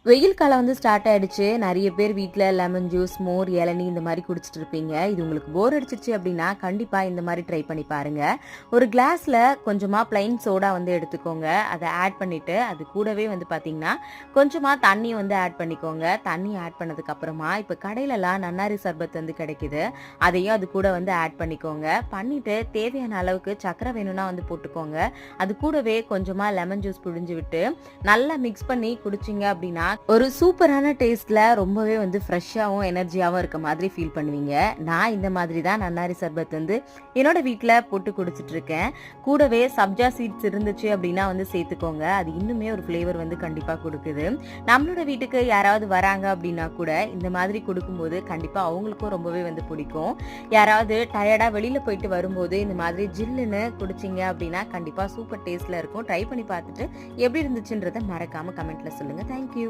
வெயில் காலம் வந்து ஸ்டார்ட் ஆயிடுச்சு. நிறைய பேர் வீட்ல லெமன் ஜூஸ், மோர், இளநீ இந்த மாதிரி குடிச்சிட்டு இருப்பீங்க. இது உங்களுக்கு போர் அடிச்சிருச்சு அப்படின்னா கண்டிப்பா இந்த மாதிரி ட்ரை பண்ணி பாருங்க. ஒரு கிளாஸ்ல கொஞ்சமா பிளைன் சோடா வந்து எடுத்துக்கோங்க. அதை ஆட் பண்ணிட்டு அது கூடவே வந்து பாத்தீங்கன்னா கொஞ்சமா தண்ணி வந்து ஆட் பண்ணிக்கோங்க. தண்ணி ஆட் பண்ணதுக்கு அப்புறமா இப்ப கடையிலலாம் நன்னாரி சர்பத் வந்து கிடைக்குது. அதையும் அது கூட வந்து ஆட் பண்ணிக்கோங்க. பண்ணிட்டு தேவையான அளவுக்கு சக்கரை வேணும்னா வந்து போட்டுக்கோங்க. அது கூடவே கொஞ்சமா லெமன் ஜூஸ் புழிஞ்சு விட்டு நல்லா மிக்ஸ் பண்ணி குடிச்சிங்க அப்படின்னா ஒரு சூப்பரான டேஸ்ட்ல ரொம்பவே வந்து ஃப்ரெஷ்ஷாகவும் எனர்ஜியாகவும் இருக்க மாதிரி ஃபீல் பண்ணுவீங்க. நான் இந்த மாதிரி தான் நன்னாரி சர்பத் வந்து என்னோட வீட்டில் போட்டு குடிச்சிட்டு இருக்கேன். கூடவே சப்ஜா சீட்ஸ் இருந்துச்சு அப்படின்னா வந்து சேர்த்துக்கோங்க. அது இன்னுமே ஒரு ஃப்ளேவர் வந்து கண்டிப்பாக கொடுக்குது. நம்மளோட வீட்டுக்கு யாராவது வராங்க அப்படின்னா கூட இந்த மாதிரி கொடுக்கும்போது கண்டிப்பாக அவங்களுக்கும் ரொம்பவே வந்து பிடிக்கும். யாராவது டயர்டாக வெளியில் போயிட்டு வரும்போது இந்த மாதிரி ஜில்லுன்னு குடிச்சிங்க அப்படின்னா கண்டிப்பாக சூப்பர் டேஸ்ட்டில் இருக்கும். ட்ரை பண்ணி பார்த்துட்டு எப்படி இருந்துச்சுன்றதை மறக்காமல் கமெண்ட்டில் சொல்லுங்கள். தேங்க்யூ.